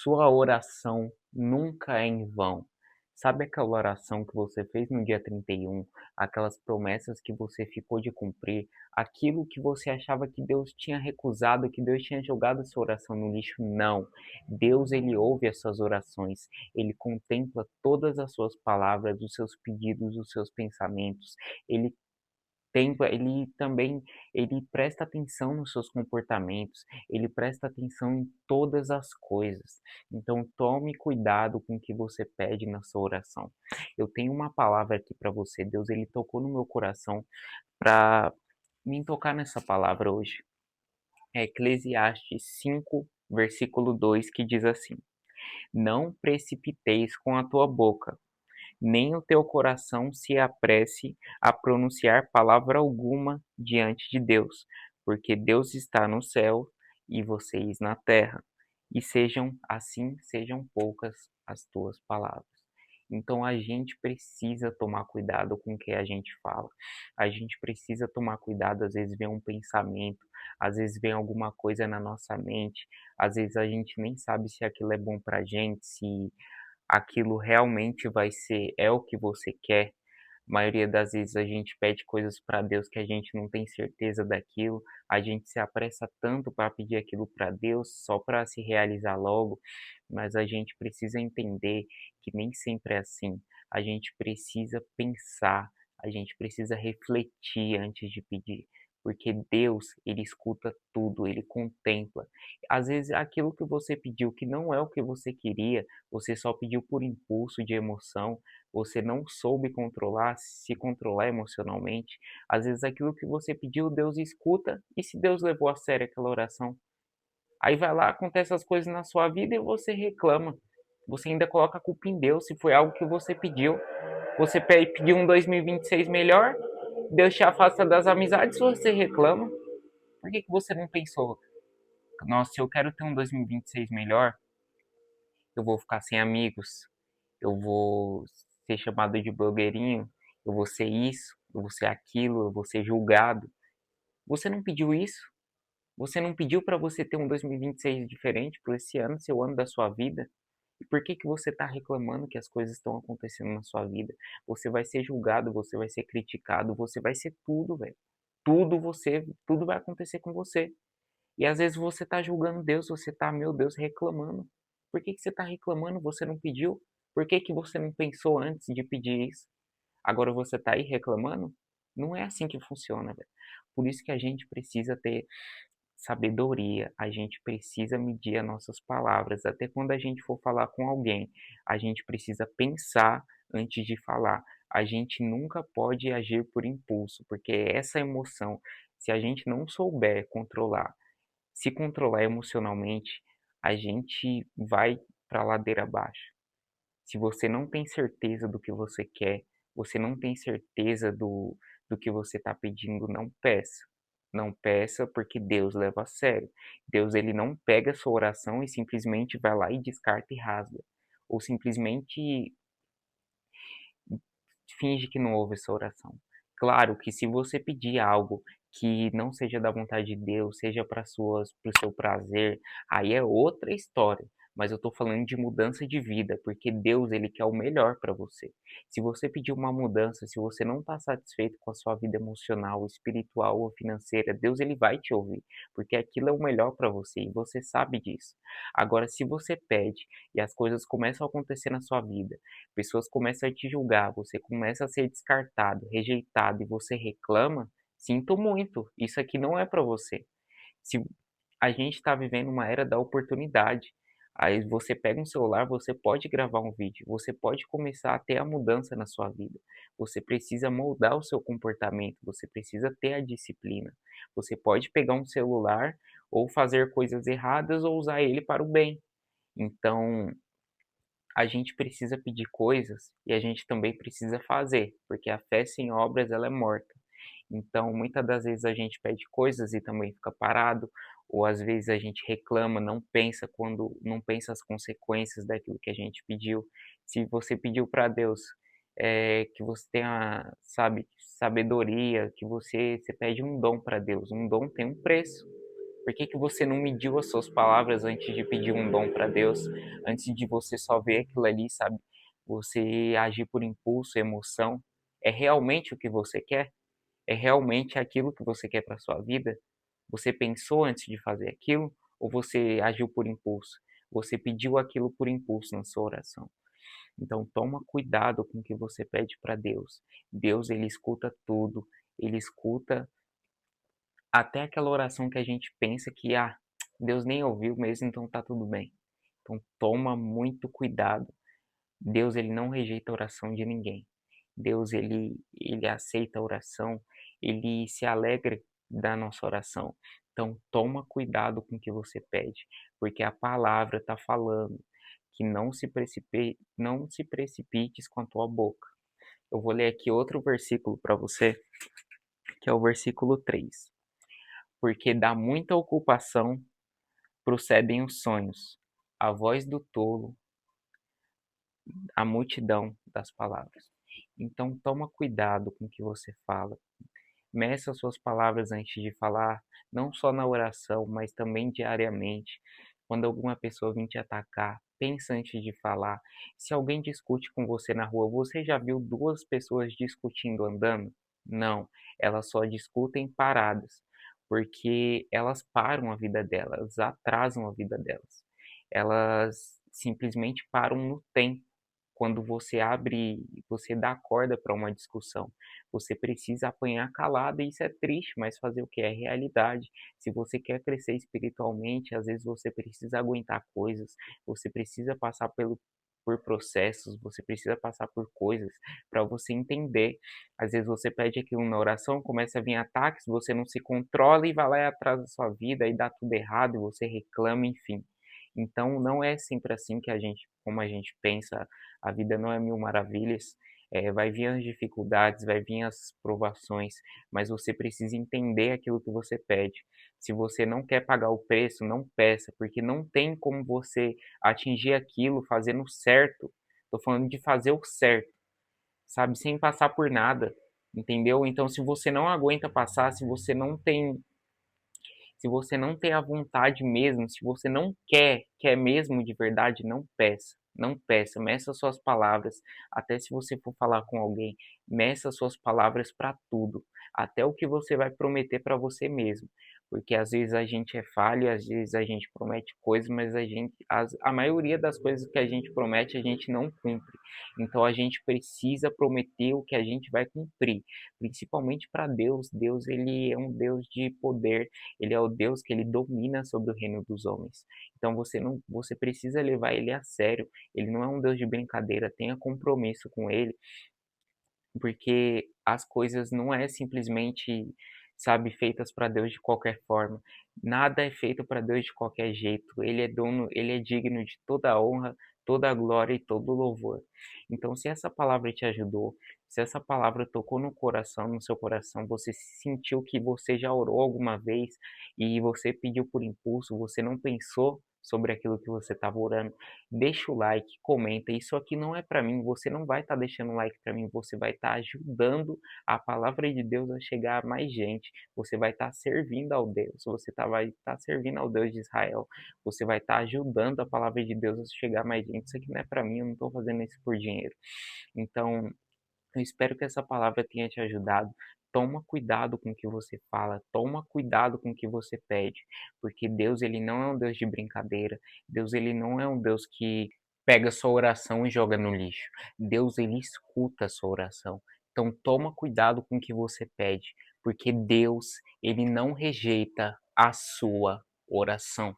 Sua oração nunca é em vão. Sabe aquela oração que você fez no dia 31, aquelas promessas que você ficou de cumprir, aquilo que você achava que Deus tinha recusado, que Deus tinha jogado sua oração no lixo? Não. Deus, ele ouve as suas orações, ele contempla todas as suas palavras, os seus pedidos, os seus pensamentos. Ele ele também ele presta atenção nos seus comportamentos, ele presta atenção em todas as coisas. Então tome cuidado com o que você pede na sua oração. Eu tenho uma palavra aqui para você, Deus ele tocou no meu coração para me tocar nessa palavra hoje. É Eclesiastes 5, versículo 2, que diz assim: Não precipiteis com a tua boca, nem o teu coração se apresse a pronunciar palavra alguma diante de Deus, porque Deus está no céu e vocês na terra. E sejam poucas as tuas palavras. Então a gente precisa tomar cuidado com o que a gente fala. A gente precisa tomar cuidado, às vezes vem um pensamento, às vezes vem alguma coisa na nossa mente, às vezes a gente nem sabe se aquilo é bom pra gente, se aquilo realmente vai ser é o que você quer. A maioria das vezes a gente pede coisas para Deus que a gente não tem certeza daquilo, a gente se apressa tanto para pedir aquilo para Deus só para se realizar logo, mas a gente precisa entender que nem sempre é assim. A gente precisa pensar, a gente precisa refletir antes de pedir, porque Deus, ele escuta tudo, ele contempla. Às vezes aquilo que você pediu que não é o que você queria, você só pediu por impulso de emoção, você não soube controlar, se controlar emocionalmente. Às vezes aquilo que você pediu, Deus escuta, e se Deus levou a sério aquela oração? Aí vai lá, acontece as coisas na sua vida e você reclama. Você ainda coloca a culpa em Deus, se foi algo que você pediu. Você pediu um 2026 melhor, Deus te afasta das amizades, você reclama. Por que você não pensou, nossa, se eu quero ter um 2026 melhor, eu vou ficar sem amigos, eu vou ser chamado de blogueirinho, eu vou ser isso, eu vou ser aquilo, eu vou ser julgado. Você não pediu isso? Você não pediu para você ter um 2026 diferente para esse ano, seu ano da sua vida? E por que que você está reclamando que as coisas estão acontecendo na sua vida? Você vai ser julgado, você vai ser criticado, você vai ser tudo, velho. Tudo vai acontecer com você. E às vezes você está julgando Deus, você está, meu Deus, reclamando. Por que que você está reclamando? Você não pediu? Por que que você não pensou antes de pedir isso? Agora você está aí reclamando? Não é assim que funciona, velho. Por isso que a gente precisa ter sabedoria, a gente precisa medir as nossas palavras. Até quando a gente for falar com alguém, a gente precisa pensar antes de falar. A gente nunca pode agir por impulso, porque essa emoção, se a gente não souber controlar, se controlar emocionalmente, a gente vai para a ladeira abaixo. Se você não tem certeza do que você quer, você não tem certeza do que você está pedindo, não peça. Não peça porque Deus leva a sério. Deus ele não pega a sua oração e simplesmente vai lá e descarta e rasga. Ou simplesmente finge que não ouve essa oração. Claro que se você pedir algo que não seja da vontade de Deus, seja para o seu prazer, aí é outra história. Mas eu estou falando de mudança de vida, porque Deus ele quer o melhor para você. Se você pedir uma mudança, se você não está satisfeito com a sua vida emocional, espiritual ou financeira, Deus ele vai te ouvir, porque aquilo é o melhor para você e você sabe disso. Agora, se você pede e as coisas começam a acontecer na sua vida, pessoas começam a te julgar, você começa a ser descartado, rejeitado e você reclama, sinto muito, isso aqui não é para você. Se a gente está vivendo uma era da oportunidade, aí você pega um celular, você pode gravar um vídeo, você pode começar a ter a mudança na sua vida. Você precisa moldar o seu comportamento, você precisa ter a disciplina. Você pode pegar um celular ou fazer coisas erradas ou usar ele para o bem. Então, a gente precisa pedir coisas e a gente também precisa fazer, porque a fé sem obras ela é morta. Então, muitas das vezes a gente pede coisas e também fica parado, ou às vezes a gente reclama, não pensa as consequências daquilo que a gente pediu. Se você pediu para Deus que você tenha, sabe, sabedoria, você pede um dom para Deus, um dom tem um preço. Por que que você não mediu as suas palavras antes de pedir um dom para Deus? Antes de você só ver aquilo ali, sabe? Você agir por impulso, emoção. É realmente o que você quer? É realmente aquilo que você quer para sua vida? Você pensou antes de fazer aquilo ou você agiu por impulso? Você pediu aquilo por impulso na sua oração. Então toma cuidado com o que você pede para Deus. Deus ele escuta tudo, ele escuta até aquela oração que a gente pensa que Deus nem ouviu mesmo, então tá tudo bem. Então toma muito cuidado. Deus ele não rejeita a oração de ninguém. Deus ele aceita a oração, ele se alegra da nossa oração. Então toma cuidado com o que você pede, porque a palavra está falando que não se precipites com a tua boca. Eu vou ler aqui outro versículo para você, que é o versículo 3. Porque dá muita ocupação procedem os sonhos, a voz do tolo, a multidão das palavras. Então toma cuidado com o que você fala. Meça as suas palavras antes de falar, não só na oração, mas também diariamente. Quando alguma pessoa vir te atacar, pensa antes de falar. Se alguém discute com você na rua, você já viu duas pessoas discutindo andando? Não, elas só discutem paradas, porque elas param a vida delas, atrasam a vida delas. Elas simplesmente param no tempo. Quando você abre, você dá corda para uma discussão. Você precisa apanhar calado e isso é triste, mas fazer o que? É realidade. Se você quer crescer espiritualmente, às vezes você precisa aguentar coisas, você precisa passar por processos, você precisa passar por coisas para você entender. Às vezes você pede aquilo na oração, começa a vir ataques, você não se controla e vai lá e atrás da sua vida e dá tudo errado e você reclama, enfim. Então não é sempre assim que como a gente pensa, a vida não é mil maravilhas. Vai vir as dificuldades, vai vir as provações, mas você precisa entender aquilo que você pede. Se você não quer pagar o preço, não peça, porque não tem como você atingir aquilo fazendo certo. Estou falando de fazer o certo, sabe? Sem passar por nada, entendeu? Então, se você não aguenta passar, se você não tem a vontade mesmo, se você não quer mesmo de verdade, não peça. Não peça, meça suas palavras. Até se você for falar com alguém, meça suas palavras para tudo. Até o que você vai prometer para você mesmo. Porque às vezes a gente é falho, às vezes a gente promete coisas, mas a maioria das coisas que a gente promete, a gente não cumpre. Então a gente precisa prometer o que a gente vai cumprir. Principalmente para Deus. Deus, ele é um Deus de poder, ele é o Deus que ele domina sobre o reino dos homens. Então você precisa levar ele a sério. Ele não é um Deus de brincadeira, tenha compromisso com ele, porque as coisas não é simplesmente, sabe, feitas para Deus de qualquer forma. Nada é feito para Deus de qualquer jeito. Ele é dono, ele é digno de toda a honra, toda a glória e todo o louvor. Então, se essa palavra te ajudou, se essa palavra tocou no coração, no seu coração, você sentiu que você já orou alguma vez e você pediu por impulso, você não pensou sobre aquilo que você estava orando, deixa o like, comenta. Isso aqui não é para mim, você não vai estar deixando like para mim, você vai estar ajudando a palavra de Deus a chegar a mais gente. Você vai estar servindo ao Deus, vai estar servindo ao Deus de Israel. Você vai estar ajudando a palavra de Deus a chegar a mais gente. Isso aqui não é para mim, eu não estou fazendo isso por dinheiro. Então, eu espero que essa palavra tenha te ajudado. Toma cuidado com o que você fala, toma cuidado com o que você pede, porque Deus ele não é um Deus de brincadeira. Deus ele não é um Deus que pega sua oração e joga no lixo. Deus ele escuta a sua oração. Então toma cuidado com o que você pede, porque Deus ele não rejeita a sua oração.